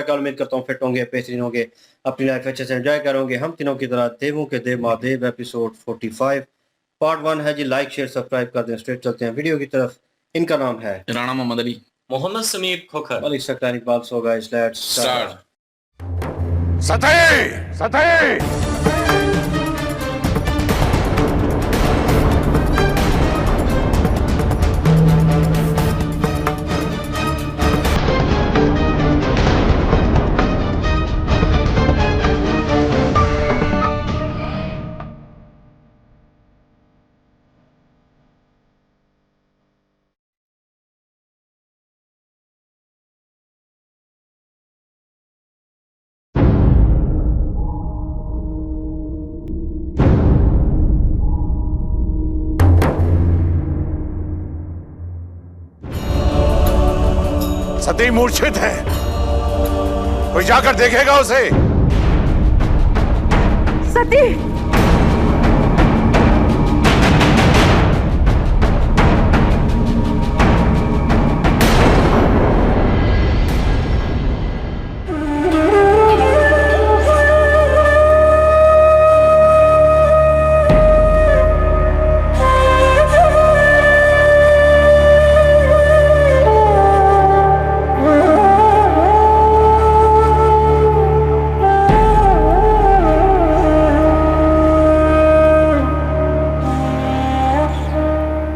उम्मीद करता हूँ फिट होंगे, बेहतरीन होंगे, अपनी लाइफ अच्छे से एंजॉय करोगे। हम तीनों की तरह देवों के देव महादेव एपिसोड 45 पार्ट 1 है जी। लाइक शेयर सब्सक्राइब कर दें। स्ट्रेट चलते हैं वीडियो की तरफ। इनका नाम है राणा मोहम्मद अली, मोहम्मद समीर खोखर, मलिक सकलानी इकबाल सोगा। Let's start. सतह सती मूर्छित है, कोई जाकर देखेगा उसे। सती,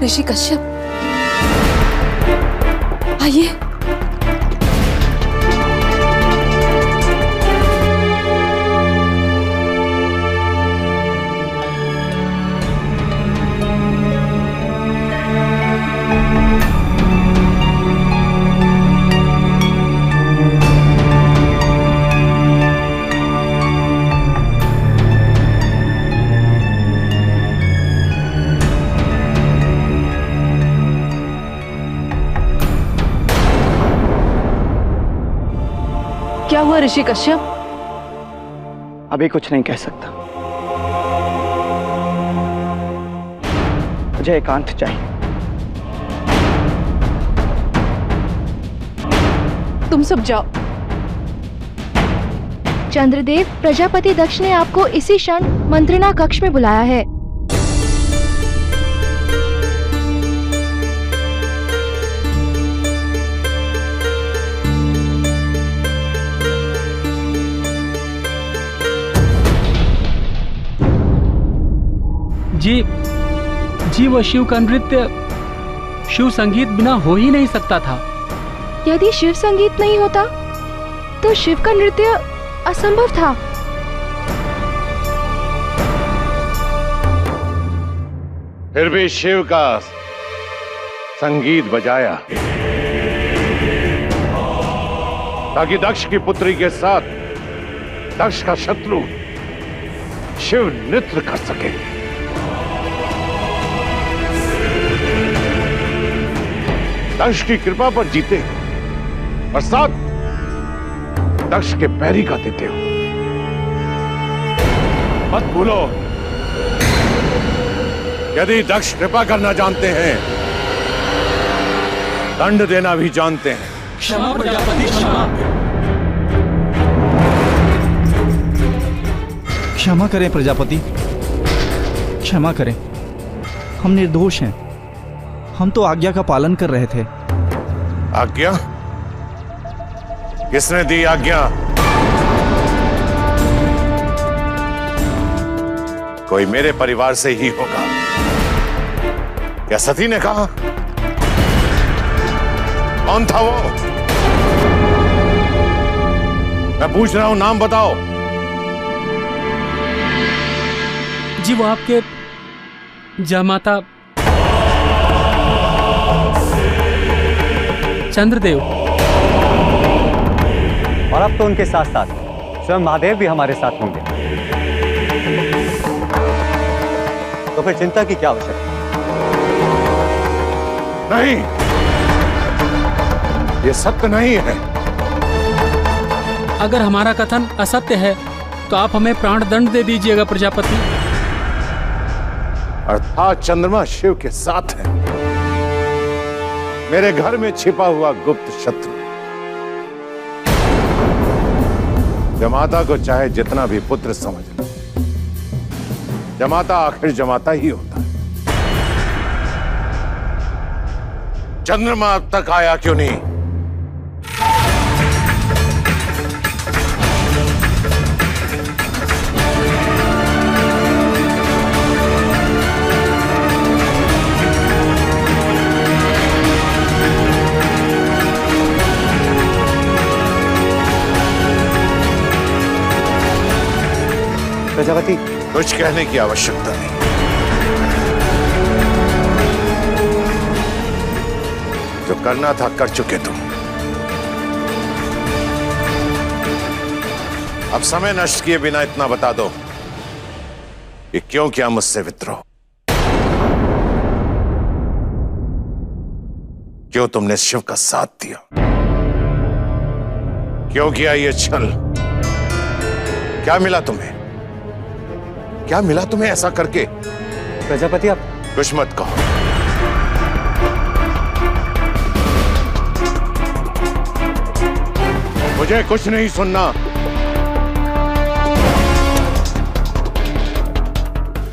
ऋषि कश्यप, आइए। क्या हुआ ऋषि कश्यप? अभी कुछ नहीं कह सकता। मुझे एकांत चाहिए। तुम सब जाओ। चंद्रदेव, प्रजापति दक्ष ने आपको इसी क्षण मंत्रणा कक्ष में बुलाया है। जी वह शिव का नृत्य शिव संगीत बिना हो ही नहीं सकता था। यदि शिव संगीत नहीं होता तो शिव का नृत्य असंभव था। फिर भी शिव का संगीत बजाया ताकि दक्ष की पुत्री के साथ दक्ष का शत्रु शिव नृत्य कर सके। दक्ष की कृपा पर जीते और साथ दक्ष के पैरी का देते हो। मत भूलो, यदि दक्ष कृपा करना जानते हैं, दंड देना भी जानते हैं। क्षमा प्रजापति, क्षमा। क्षमा करें प्रजापति, क्षमा करें। हम निर्दोष हैं। हम तो आज्ञा का पालन कर रहे थे। आज्ञा? किसने दी आज्ञा? कोई मेरे परिवार से ही होगा। क्या सती ने कहा? कौन था वो? मैं पूछ रहा हूं, नाम बताओ। जी वो आपके जमाता चंद्रदेव। और अब तो उनके साथ साथ स्वयं महादेव भी हमारे साथ होंगे, तो फिर चिंता की क्या आवश्यकता? नहीं, ये सत्य नहीं है। अगर हमारा कथन असत्य है तो आप हमें प्राण दंड दे दीजिएगा प्रजापति। अर्थात चंद्रमा शिव के साथ है। मेरे घर में छिपा हुआ गुप्त शत्रु जमाता को चाहे जितना भी पुत्र समझ लो, जमाता आखिर जमाता ही होता है। चंद्रमा अब तक आया क्यों नहीं? प्रजापति, कुछ कहने की आवश्यकता नहीं। जो करना था कर चुके तुम। अब समय नष्ट किए बिना इतना बता दो कि क्यों किया मुझसे विद्रोह? क्यों तुमने शिव का साथ दिया? क्यों किया ये छल? क्या मिला तुम्हें? क्या मिला तुम्हें ऐसा करके? प्रजापति आप कुछ मत कहो। मुझे कुछ नहीं सुनना।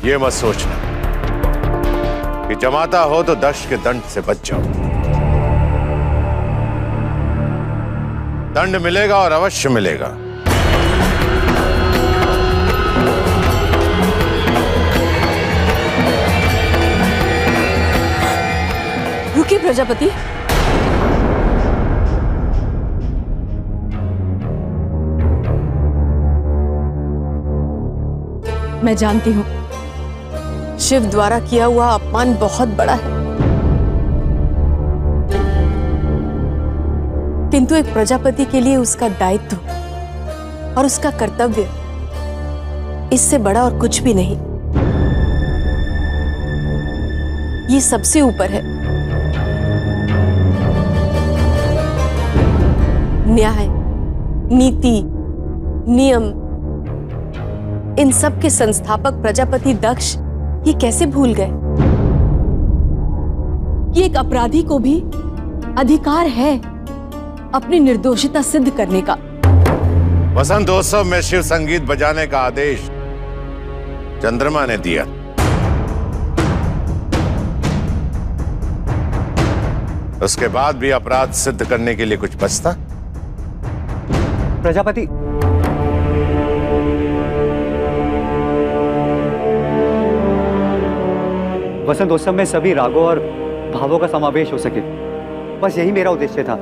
ये मत सोचना कि जमाता हो तो दक्ष के दंड से बच जाओ। दंड मिलेगा और अवश्य मिलेगा। रुकिए प्रजापति। मैं जानती हूं शिव द्वारा किया हुआ अपमान बहुत बड़ा है, किंतु एक प्रजापति के लिए उसका दायित्व और उसका कर्तव्य इससे बड़ा और कुछ भी नहीं। ये सबसे ऊपर है। न्याय, नीति, नियम, इन सब के संस्थापक प्रजापति दक्ष ये कैसे भूल गए कि एक अपराधी को भी अधिकार है अपनी निर्दोषिता सिद्ध करने का। वसंतोत्सव में शिव संगीत बजाने का आदेश चंद्रमा ने दिया। उसके बाद भी अपराध सिद्ध करने के लिए कुछ बचता? प्रजापति, वसंतोत्सव में सभी रागों और भावों का समावेश हो सके, बस यही मेरा उद्देश्य था।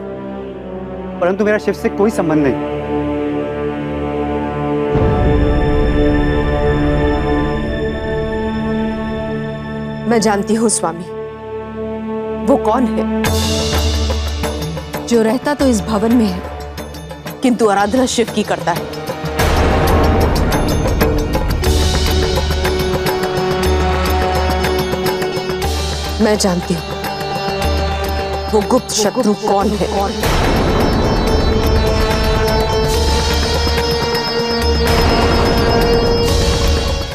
परंतु मेरा शिव से कोई संबंध नहीं। मैं जानती हूं स्वामी, वो कौन है जो रहता तो इस भवन में है किंतु आराधना शिव की करता है। मैं जानती हूं वो गुप्त शत्रु कौन है।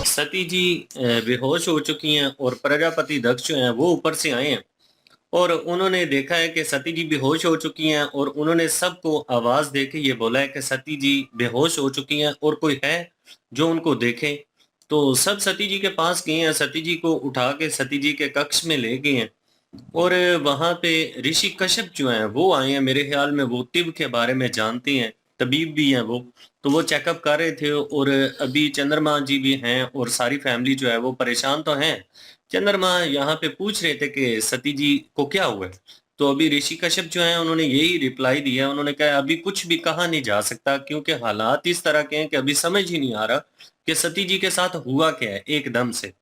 सती जी बेहोश हो चुकी हैं और प्रजापति दक्ष जो हैं वो ऊपर से आए हैं और उन्होंने देखा है कि सती जी बेहोश हो चुकी हैं और उन्होंने सबको आवाज दे के ये बोला है कि सती जी बेहोश हो चुकी हैं और कोई है जो उनको देखे। तो सब सती जी के पास गए हैं, सती जी को उठा के सती जी के कक्ष में ले गए हैं और वहां पे ऋषि कश्यप जो हैं वो आए हैं। मेरे ख्याल में वो तिब के बारे में जानते हैं, तबीब भी हैं वो, तो वो चेकअप कर रहे थे और अभी चंद्रमा जी भी हैं और सारी फैमिली जो है वो परेशान तो हैं। चंद्रमा यहाँ पे पूछ रहे थे कि सती जी को क्या हुआ है, तो अभी ऋषि कश्यप जो है उन्होंने यही रिप्लाई दिया। उन्होंने कहा अभी कुछ भी कहा नहीं जा सकता क्योंकि हालात इस तरह के हैं कि अभी समझ ही नहीं आ रहा कि सती जी के साथ हुआ क्या है एकदम से।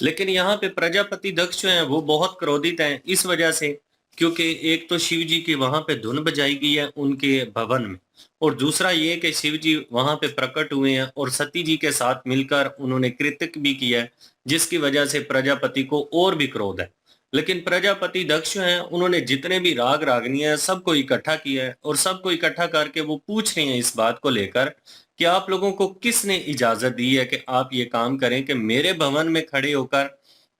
लेकिन यहाँ पे प्रजापति दक्ष जो है वो बहुत क्रोधित हैं इस वजह से क्योंकि एक तो शिव जी की वहां पे धुन बजाई गई है उनके भवन में और दूसरा ये कि शिव जी वहां पे प्रकट हुए हैं और सती जी के साथ मिलकर उन्होंने कृत्य भी किया है जिसकी वजह से प्रजापति को और भी क्रोध है। लेकिन प्रजापति दक्ष हैं उन्होंने जितने भी राग रागनियां सबको इकट्ठा किया है और सबको इकट्ठा करके वो पूछ रहे हैं इस बात को लेकर कि आप लोगों को किसने इजाजत दी है कि आप ये काम करें कि मेरे भवन में खड़े होकर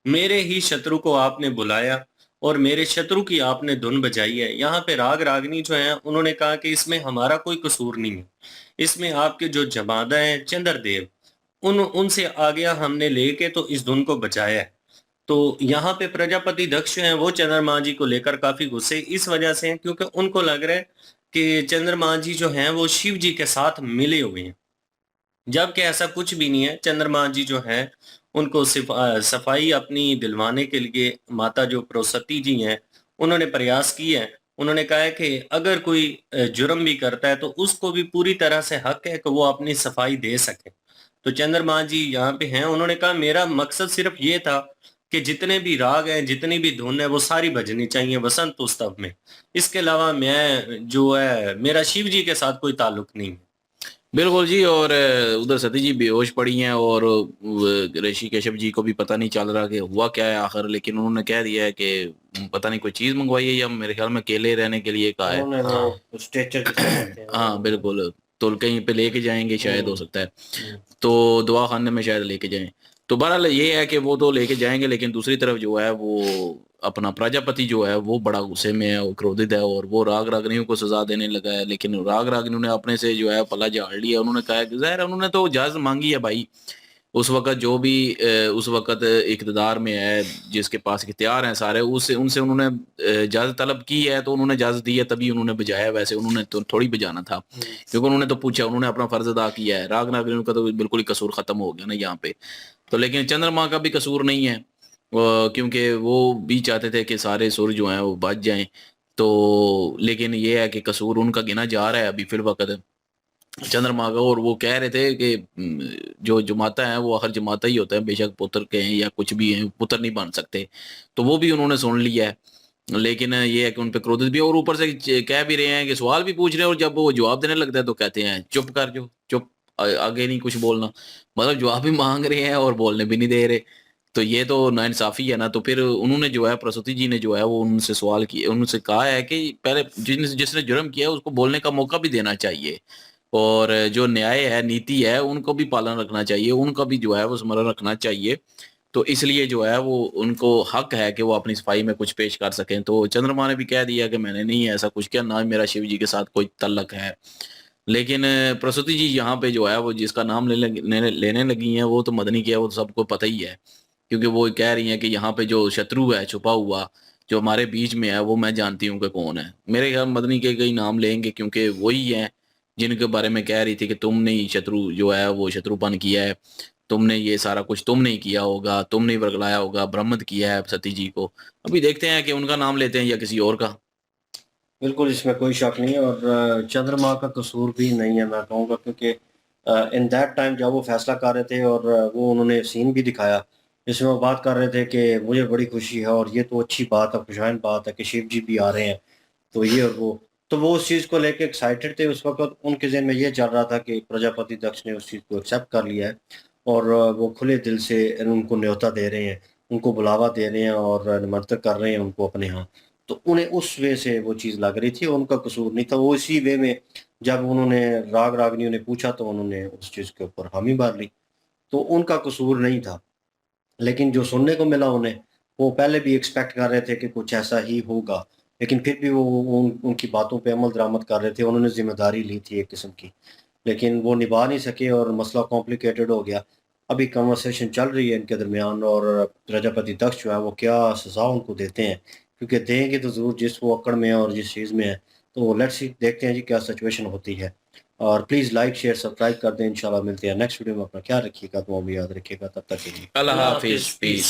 मेरे ही शत्रु को आपने बुलाया और मेरे शत्रु की आपने धुन बजाई है। यहाँ पे राग रागनी जो है उन्होंने कहा कि इसमें हमारा कोई कसूर नहीं है, इसमें आपके जो जमादा हैं चंद्रदेव उनसे आ गया, हमने लेके तो इस धुन को बचाया है। तो यहाँ पे प्रजापति दक्ष जो हैं वो चंद्रमा जी को लेकर काफी गुस्से इस वजह से हैं क्योंकि उनको लग रहा है कि चंद्रमा जी जो हैं वो शिव जी के साथ मिले हुए हैं, जबकि ऐसा कुछ भी नहीं है। चंद्रमा जी जो है उनको सफाई अपनी दिलवाने के लिए माता जो प्रसती जी हैं उन्होंने प्रयास किया है। उन्होंने कहा है कि अगर कोई जुर्म भी करता है तो उसको भी पूरी तरह से हक है कि वो अपनी सफाई दे सके। तो चंद्रमा जी यहाँ पे हैं, उन्होंने कहा मेरा मकसद सिर्फ ये था कि जितने भी राग हैं जितनी भी धुन है वो सारी बजनी चाहिए वसंत उत्सव में, इसके अलावा मैं जो है मेरा शिव जी के साथ कोई ताल्लुक नहीं है। बिल्कुल जी। और उधर सती जी बेहोश पड़ी हैं और ऋषि केशव जी को भी पता नहीं चल रहा कि हुआ क्या है आखिर, लेकिन उन्होंने कह दिया है कि पता नहीं कोई चीज मंगवाई है या मेरे ख्याल में अकेले रहने के लिए कहा है। उन्होंने वो स्ट्रेचर हाँ बिल्कुल, तो कहीं पे लेके जाएंगे शायद, हो सकता है तो दवा खाने में शायद लेके जाएं। तो बहरहाल ये है कि वो तो लेके जाएंगे, लेकिन दूसरी तरफ जो है वो अपना प्रजापति जो है वो बड़ा गुस्से में है और क्रोधित है और वो राग रागनियों को सजा देने लगा है। लेकिन राग रागनियों ने अपने से जो है पला झाड़ लिया। उन्होंने कहा कि ज़ाहिर है उन्होंने तो इजाज़त मांगी है भाई, उस वक्त जो भी उस वक्त इक़्तिदार में है, जिसके पास इख्तियार हैं सारे, उससे उनसे उन्होंने इजाज़त तलब की है तो उन्होंने इजाज़त दी है तभी उन्होंने बजाया। वैसे उन्होंने तो थोड़ी बजाना था क्योंकि उन्होंने तो पूछा, उन्होंने अपना फ़र्ज़ अदा किया है। राग रागनियों का तो बिल्कुल ही कसूर ख़त्म हो गया ना यहाँ पे। तो लेकिन चंद्रमा का भी कसूर नहीं है क्योंकि वो भी चाहते थे कि सारे सुर जो हैं वो बच जाएं। तो लेकिन ये है कि कसूर उनका गिना जा रहा है अभी फिल वक्त चंद्रमा का। और वो कह रहे थे कि जो जमाता है वो आखिर जमाता ही होता है, बेशक पुत्र के हैं या कुछ भी हैं, पुत्र नहीं बन सकते। तो वो भी उन्होंने सुन लिया है, लेकिन ये है कि उन पे क्रोधित भी और ऊपर से कह भी रहे हैं कि सवाल भी पूछ रहे हैं और जब वो जवाब देने लगता है तो कहते हैं चुप कर, जो चुप, आगे नहीं कुछ बोलना। मतलब जवाब भी मांग रहे हैं और बोलने भी नहीं दे रहे। तो ये तो नाइंसाफी है ना। तो फिर उन्होंने जो है प्रसूति जी ने जो है वो उनसे सवाल किए, उनसे कहा है कि पहले जिसने जुर्म किया उसको बोलने का मौका भी देना चाहिए और जो न्याय है, नीति है, उनको भी पालन रखना चाहिए, उनका भी जो है वो स्मरण रखना चाहिए। तो इसलिए जो है वो उनको हक है कि वो अपनी सफाई में कुछ पेश कर सकें। तो चंद्रमा ने भी कह दिया कि मैंने नहीं ऐसा कुछ किया, ना मेरा शिव जी के साथ कोई तल्लक है। लेकिन प्रसूति जी यहाँ पे जो है वो जिसका नाम लेने लगी हैं वो तो मदनी की है, वो तो सबको पता ही है क्योंकि वो कह रही हैं कि यहाँ पे जो शत्रु है छुपा हुआ जो हमारे बीच में है वो मैं जानती हूँ कि कौन है। मेरे ख्याल मदनी के कई नाम लेंगे क्योंकि वही हैं जिनके बारे में कह रही थी कि तुमने ही शत्रु जो है वो शत्रुपन किया है, तुमने ये सारा कुछ तुमने ही किया होगा, तुमने ही वर्गलाया होगा, भ्रमित किया है सती जी को। अभी देखते हैं कि उनका नाम लेते हैं या किसी और का। बिल्कुल इसमें कोई शक नहीं है और चंद्रमा का कसूर भी नहीं है मैं कहूँगा, क्योंकि इन दैट टाइम जब वो फैसला कर रहे थे और वो उन्होंने सीन भी दिखाया जिसमें वो बात कर रहे थे कि मुझे बड़ी खुशी है और ये तो अच्छी बात है, खुशहाल बात है कि शिव जी भी आ रहे हैं, तो ये और वो उस चीज़ को लेके एक्साइटेड थे। उस वक्त उनके ज़हन में ये चल रहा था कि प्रजापति दक्ष ने उस चीज़ को एक्सेप्ट कर लिया है और वो खुले दिल से उनको न्योता दे रहे हैं, उनको बुलावा दे रहे हैं और निमंत्रित कर रहे हैं उनको अपने यहाँ। तो उन्हें उस वे से वो चीज़ लग रही थी, उनका कसूर नहीं था। वो इसी वे में जब उन्होंने राग रागनियों ने पूछा तो उन्होंने उस चीज़ के ऊपर हामी भर ली, तो उनका कसूर नहीं था। लेकिन जो सुनने को मिला उन्हें, वो पहले भी एक्सपेक्ट कर रहे थे कि कुछ ऐसा ही होगा, लेकिन फिर भी वो उनकी बातों पे अमल दरामद कर रहे थे। उन्होंने जिम्मेदारी ली थी एक किस्म की, लेकिन वो निभा नहीं सके और मसला कॉम्प्लिकेटेड हो गया। अभी कन्वर्सेशन चल रही है इनके दरमियान और प्रजापति दक्ष जो है वो क्या सज़ा उनको देते हैं, क्योंकि देंगे तो ज़रूर जिस वो अकड़ में है और जिस चीज़ में है। तो लेट्स सी, देखते हैं जी क्या सिचुएशन होती है। और प्लीज़ लाइक शेयर सब्सक्राइब कर दें। इंशाल्लाह मिलते हैं नेक्स्ट वीडियो में। अपना ख्याल रखिएगा, दुआ में याद रखिएगा। तब तक के लिए अल्लाह हाफिज, पीस।